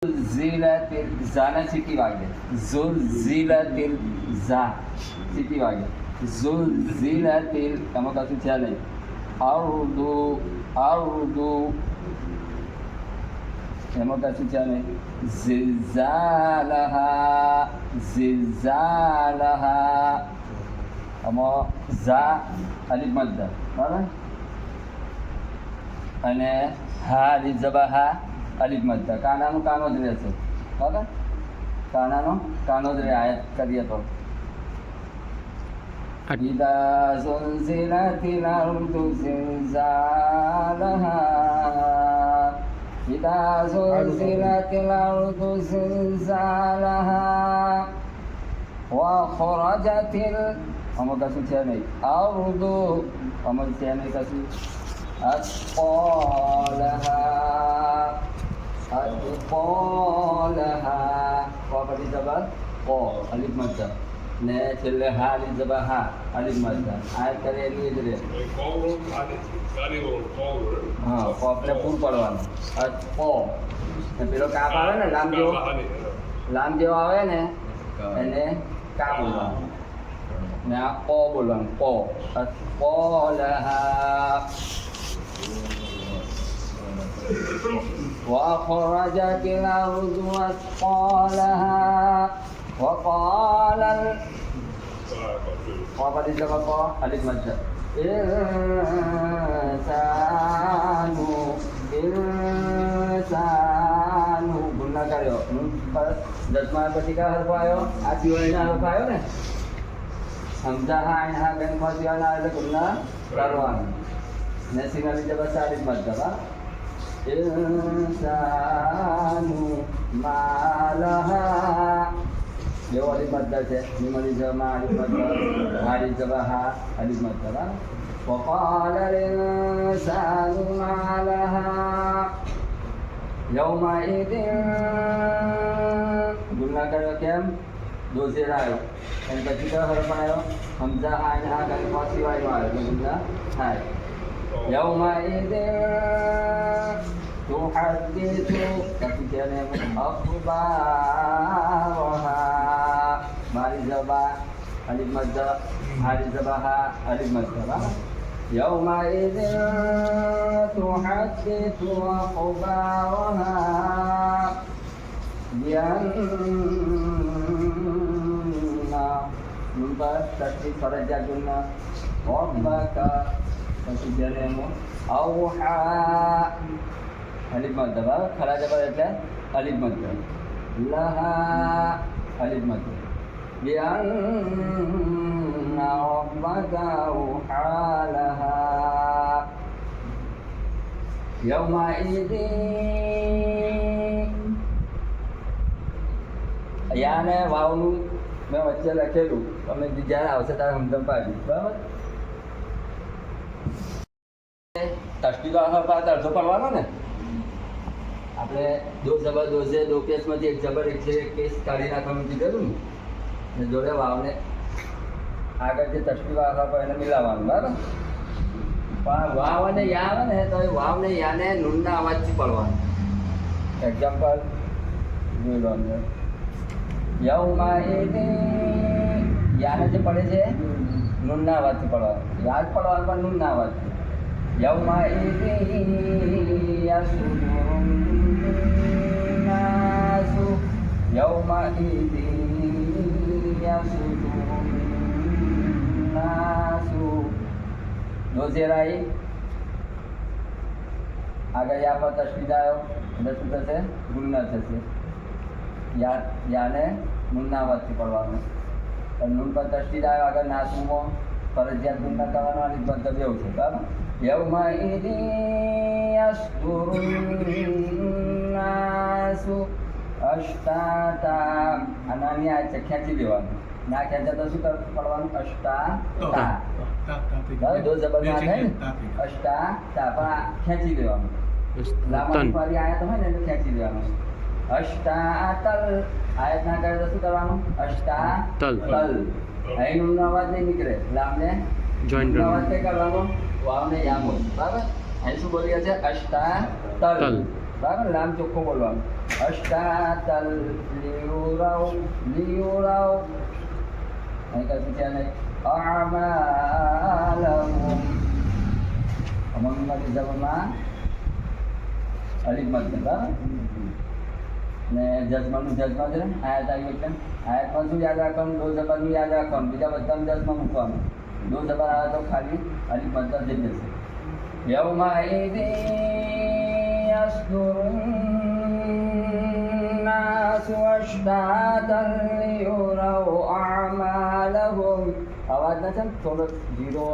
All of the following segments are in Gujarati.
ઝુલઝિલાતિલ ઝાને સીટી વાગે. ઝુલઝિલાતિલ ઝા સીટી વાગે. ઝુલઝિલાતિલ એમાં કશું છે નહીં. અર્દુ અર્દુ એમાં કશું છે નહીં. ઝિલઝાલહા ઝિલઝાલહા આમાં ઝા અલિફ મદ્દ બરાબર અને હા અલિફ જબા હા અલિફ મદ્દ કાનાનું કાનો જ રહેશે બરાબર કાનાનો કાનો જ રહે આયત કરીએ તો إذا زلزلت الأرض زلزالها إذا زلزلت الأرض زلزالها وأخرجت أما كسو تاني أرض أما تاني كسو أثقالها أثقالها وقد جبل قو ألف مدة ને છેલ્લે હા અલી જબા હા અલી મદ્દ આ કરે એની જ રે હા કોપને પૂર પડવાનું કો ને પેલો કાપ આવે ને લામ જેવો આવે ને એને કા બોલવાનું ને આ કો બોલવાનું કો અસ્કોલહા وأخرجت الأرض أثقالها وقال وقد سبق ألف مد إنسان गुना કર્યો પર 10 પછી કા હરફ આવ્યો આ સિવાયના હરફ આવ્યો ને સમજા હા હા ગન ફસિયાના એટલે ગુના કરવાનું ને સિંગલી જબ સારી મત દવા ઇન્સાનુ માલહા એવો અલિફ મદ્દ છે નિમલી જમા અલિફ મદ્દ હારી જબા અલિફ મદ્દ وقال الإنسان ما لها يومئذ ગુના કર્યો કેમ દો ઝેર આવ્યો અને પછી કયો હરફ આવ્યો હમઝા હા અને હા કરી પાછી વાળો આવ્યો ગુના થાય يومئذ تحدث أخبارها ماري زبا ألف مد هاري زباها ألف مد يومئذ تحدث أخبارها بأن منبت تشريف فرجعنا ربك فسجنهم أوحى ألف مد خلا جبر એટલે ألف مد لها ألف مد بأن ربك أوحى لها يومئذ યાને વાવનું મેં વચ્ચે લખેલું તમે જ્યારે આવશે ત્યારે સમજણ પાડી બરાબર તસ્તીકો પાત અડધો પડવાનો ને આપણે દો જબર દોઝે દો કેસમાંથી એક જબર એક છે કેસ કાઢી નાખવાનું કીધેલું ને જોડે વાવને આગળ જે તસ્તીકો આખા પર એને મિલાવવાનું બરાબર પણ વાવ અને યા આવે ને તો એ વાવ ને યાને નૂનના અવાજથી પડવાનું એક્ઝામ્પલ જોઈ લો અંદર યૌમા યાને જે પડે છે નૂનના અવાજથી પડવાનું યાદ પડવાનું પણ નૂનના અવાજથી يومئذ يصدر الناس يومئذ يصدر الناس દો ઝેર આવી આગળ યા પર તસ્વીર આવ્યો એટલે શું થશે ગુન્ના થશે યાને નૂનના અવાજથી પડવાનું નૂન પર તસ્વીર આવ્યો આગળ નાસુમાં ફરજિયાત ગુન્ના કરવાનો અને મતલબ એવું છે બરાબર يومئذ يصدر الناس أشتاتا અનાની આ છે ખેંચી દેવાનું ના ખેંચા તો શું પડવાનું અષ્ટાતા દો જબર ના થાય અષ્ટાતા પણ ખેંચી દેવાનું લાંબા ફરી આયા તો હોય ને એટલે ખેંચી દેવાનું અષ્ટાતલ આયત ના કરે તો શું કરવાનું અષ્ટાતલ અહીં નો અવાજ નહીં નીકળે લાંબને જોઈન્ટ અવાજ કઈ કરવાનો વાવને યામ હોય બરાબર અહીં શું બોલીએ છે અષ્ટાતલ બરાબર, નામ ચોખ્ખું બોલવાનું. અષ્ટાતલ લિયુરાવ અહીં કશું છે નહીં. અમાલહુમ અમલમાંથી જબરમાં અલીફ મત બરાબર ને જજમાનું જજમા છે ને આયાત આવી એટલે આયાતમાં શું યાદ રાખવાનું? દો જબરનું યાદ રાખવાનું, બીજા બધાનું જજમાં મૂકવાનું. દો જબર આવે તો ખાલી અલીફ મત જઈ જશે. યૌમઇઝિન યસ્દુરુન્નાસુ અશ્તાતન લિયુરાવ અમાલહુમ. અવાજ ના છે ને થોડો જીરો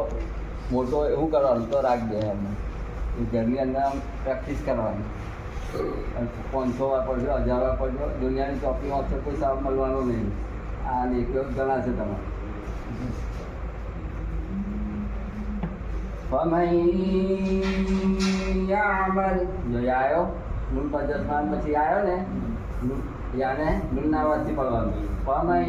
મોટો એવું કરવાનું તો રાખજે એમને. એ ઘરની અંદર પ્રેક્ટિસ કરવાની. 500 વાપરજો, 1000 વાપરજો, દુનિયાની ચોપડી વાંચો કોઈ સાવ મળવાનો નહીં. આ લેખો ઘણા છે તમારે. ફમન યામલ જો આવ્યો નૂન પર જસમાન પછી આવ્યો ને યાને નૂનના અવાજથી પડવાનું. ફમન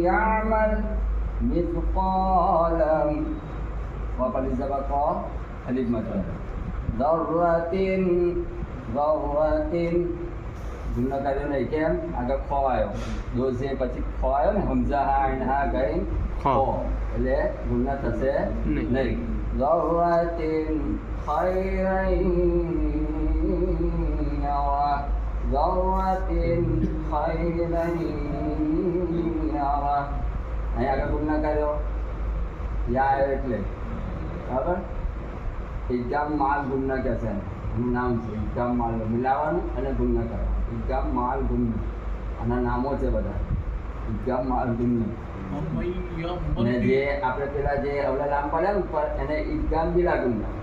યામલ મિથqાલ વાપરી જબા કો અલીફ મત દર્રતિન ગુન્ના કર્યો નહીં કેમ? આગળ ખો આવ્યો, દો છે પછી ખો આવ્યો ને, હમઝા હા એન હા ગઈ ખો એટલે ગુન્ના થશે નહીં. દર્રતિન ખૈરન યરા અહીં આગળ ગુન્ના કર્યો યા આવ્યો એટલે બરાબર. ઇક્કામ માલ ગુન્ના કહેશે નામ છે. ઇક્કામ માલ મિલાવાનું અને ગુન્ના કરવાનું. ઇક્કામ માલ ગુન્ના આના નામો છે બધા. ઇક્કામ માલ ગુન્ના અને જે આપણે પેલા જે અવલા નામ પડ્યા ઉપર એને ઇક્કામ બિલા ગુન્ના.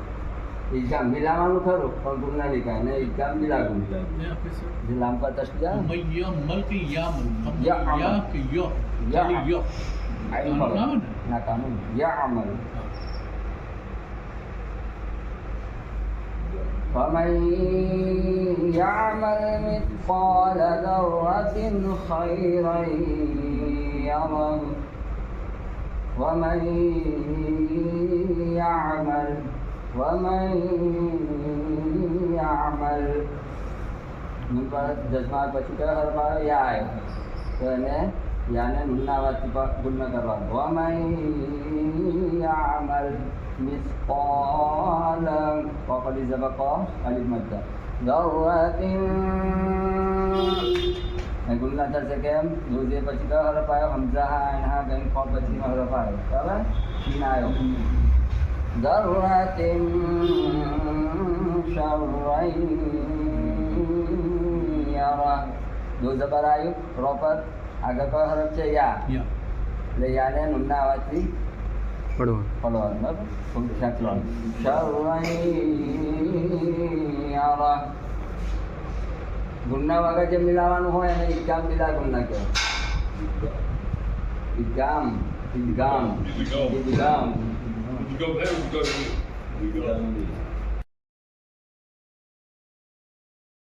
ઇક્કામ મિલાવાનું ખરું પણ ગુન્ના નહીં કાંઈ એને ઇક્કામ બિલા ગુન્ના. જે નામ પર તસ્યા ના કાનૂન યા અમલ. فمن يعمل مثقال ذرة خيرا يره ومن يعمل જજમાન પછી કયો હરફ આવે? યા આવ્યો તો એને યાને નૂનના અવાજથી ગુન્ના કરવાનો. વમન યામલ મિસ્કાલ પકડી જબા કો અલીફ મત દર્રતિન ગુન્ના થશે કેમ? દોજે પછી કયો હરફ આવ્યો? હમઝા હા એન હા ગઈ ખો પછીનો હરફ આવ્યો બરાબર. શીન આવ્યો. દર્રતિન શર્રન યરા દો જબર આવ્યું પ્રોપર. આગળ કયો હરફ છે? યા એટલે યાને નૂનના અવાજથી પડવાનું બરાબર. થોડું ખેંચવાનું. શર્રન યરા ગુન્ના વગર જે મિલાવાનું હોય એને ઇક્કામ બિલા ગુન્ના કહેવાય. ઇક્કામ ઇદગામ ઇદગામ